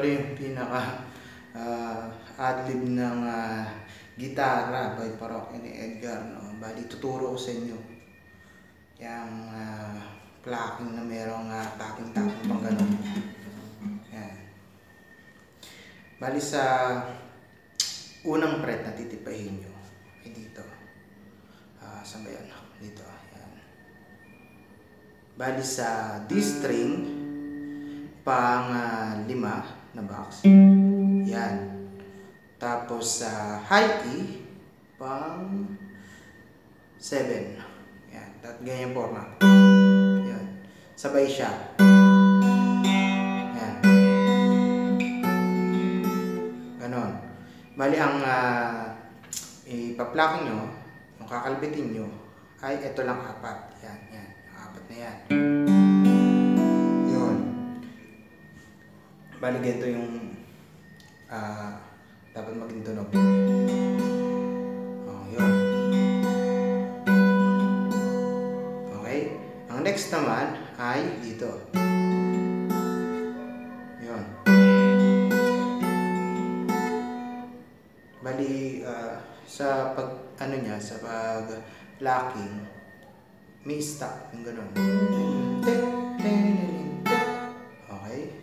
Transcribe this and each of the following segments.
pala yung pinaka adlib ng gitara by parokya ni Edgar, no? Bali, tuturo ko sa inyo yung plucking na merong tapping-tapping pang ganun. Yan. Bali, sa unang fret na titipahin nyo ay dito. Saan ba yan? Dito. Yan. Bali, sa D string pang 5 na box. Yan. Tapos sa high E pang 7. Yan. At ganyan forma. Yan. Sabay siya. Yan. Ganon. Bali, ang ipa-plucking nyo, ang kakalbitin nyo, ay ito lang 4. Yan. Yan. 4 na yan. Yun. Bali, ganito yung dapat maging tunog. Yun. Okay. Ang next naman ay dito. Yun. Bali, sa pag sa pag plucking, may stop yung ganun. Okay.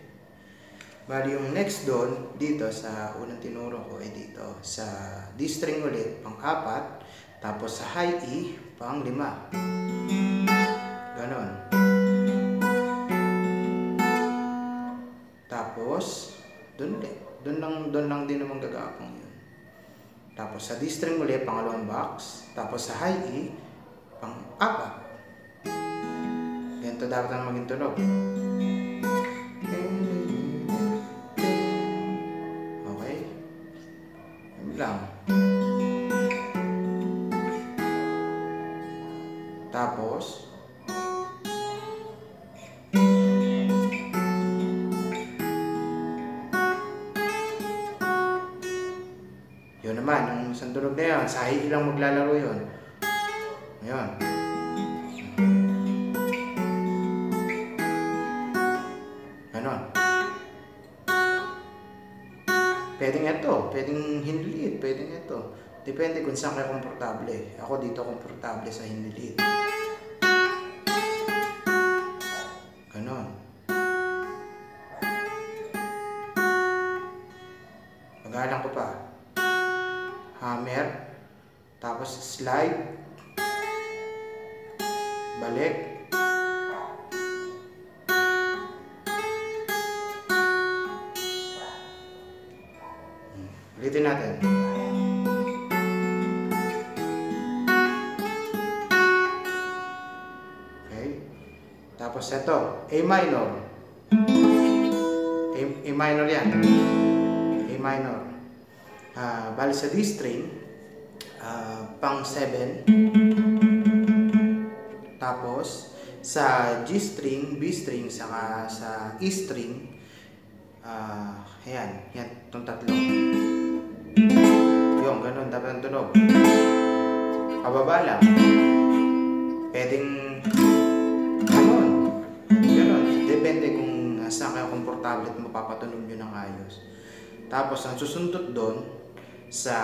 Bali, yung next doon, dito sa unang tinuro ko ay dito sa D string ulit, pang 4, tapos sa high E, pang 5. Ganon. Tapos, doon ulit. Doon lang din naman gagapang yun. Tapos sa D string ulit, pangalawang box, tapos sa high E, pang 4. Ganito dapat ang maging tunog. Lang. Tapos yun naman, yung isang tunog na yun, sa high lang maglalaro yun. Ayun. Ganon. Pwedeng ito, pwedeng hinliit, pwedeng ito. Depende kung saan kayo komportable. Ako dito komportable sa hinliit. Ganon. Pagalang ko pa. Hammer. Tapos slide. Balik. Ulitin natin. Okay. Tapos ito, A minor. A minor yan. A minor. Bali sa D string, pang 7. Tapos sa G string, B string, saka sa E string, ayan, yan, itong tatlo. Yung ganun, dapat ang tunog. Pababa lang. Pwedeng ganun. Ganun. Depende kung saan kayo komportable at mapapatunog nyo ng ayos. Tapos, ang susundot doon sa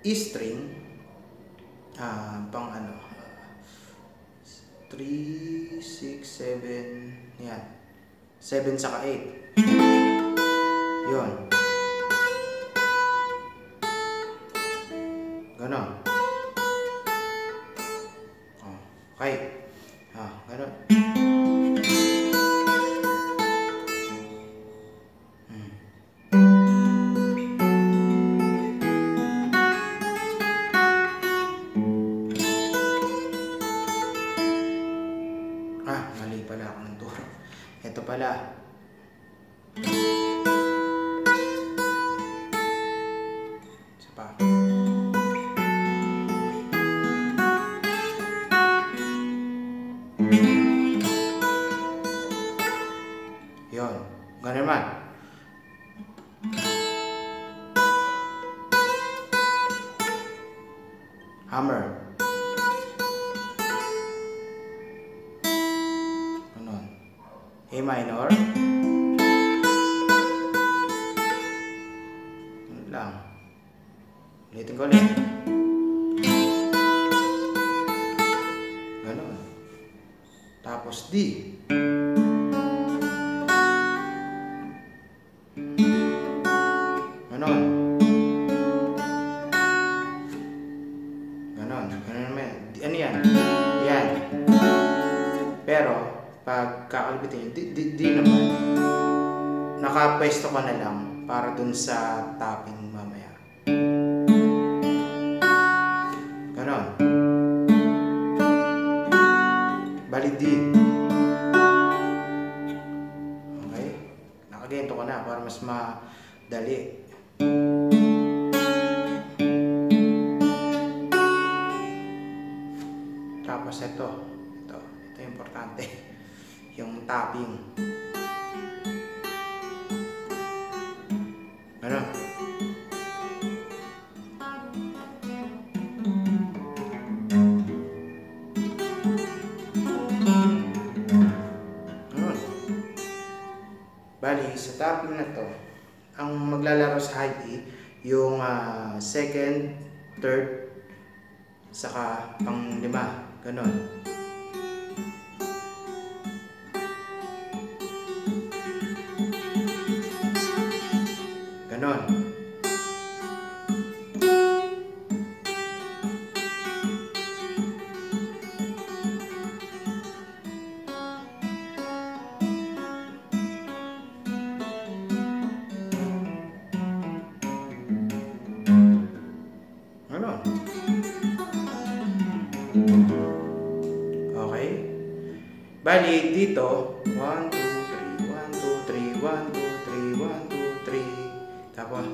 E string, pang 3, 6, 7, yan. 7 saka 8. Yun. Ganon. Okay. Ganon. Mali pala ako ng turo. Ito pala. Isa pa. Yun. Ganun naman. Hammer. Ganun. A minor. lang. Ulitin ko ulit. Ganon. Tapos D. Ganon. Ganon. Ganon naman. Ano yan? Yan. Pero, pag kakalbitin, di naman. Nakapwesto ka na lang para dun sa tapping mamaya. Ganon. Bali D. Okay? Nakagento ka na para mas madali. Tapos ito importante. Yung tapping. Ano? Ano? Bali, sa tapping na to, ang maglalaro sa high E, yung second, third, saka pang lima. Ganon. Ganon. Ganon. Okay. Bali, dito, 1, 2, 3, 1, 2, 3, 1, 2, 3, 1, 2, 3. Tapos,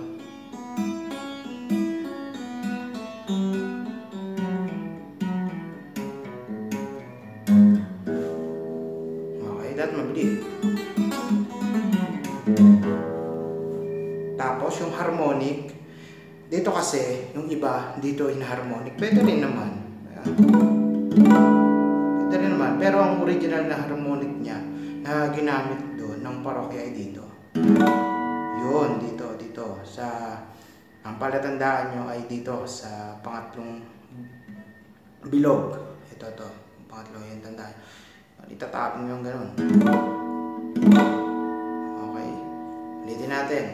okay, that mabilis. Tapos, yung harmonic, dito kasi, yung iba, dito in-harmonic. Pwede rin naman. Pwede rin naman. Pero ang original na harmonic niya, na ginamit doon ng parokya ay dito. Yun, dito. Ang palatandaan nyo ay dito sa pangatlong bilog. Ito. Pangatlo yung tandaan. Itatapin nyo yung ganun. Okay. Ulitin natin.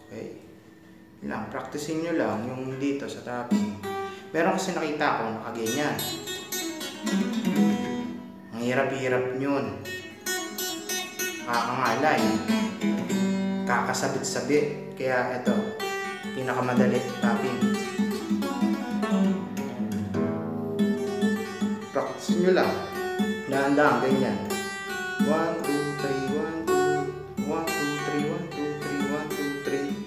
Okay. Lang, practicein nyo lang yung dito sa tapping. Meron kasi nakita ko nakaganyan. Ang hirap-hirap nyon. Nakakangalay. Kakasabit-sabit. Kaya ito, pinakamadali tapping. Practicein nyo lang. Dahan-dahan, ganyan. 1, 2, 3, 1, 2, 1, 2, 3, 1, 2, 3, 1, 2, 3.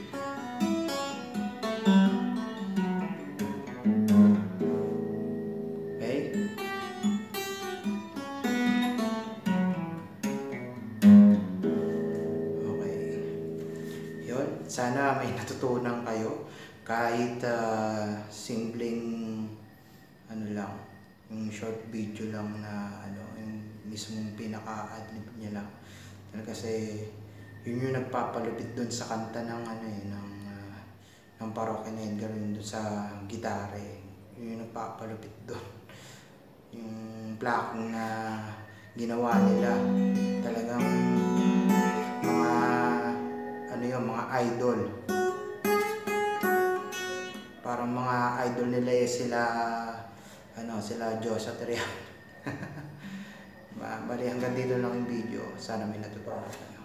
Okay? Okay. Yun. Sana may natutunan kayo. Kahit simpleng ano lang, yung short video lang na yung mismong pinaka-adlib niya lang. Kasi yun yung nagpapalupit doon sa kanta ng ng parokya ni Edgar, yun doon sa gitara. Yun yung nagpapalupit doon. Yung plucking na ginawa nila, talagang mga idol. Parang mga idol nila sila Diyos at Rian. Bali, hanggang dito lang yung video. Sana may natutunan.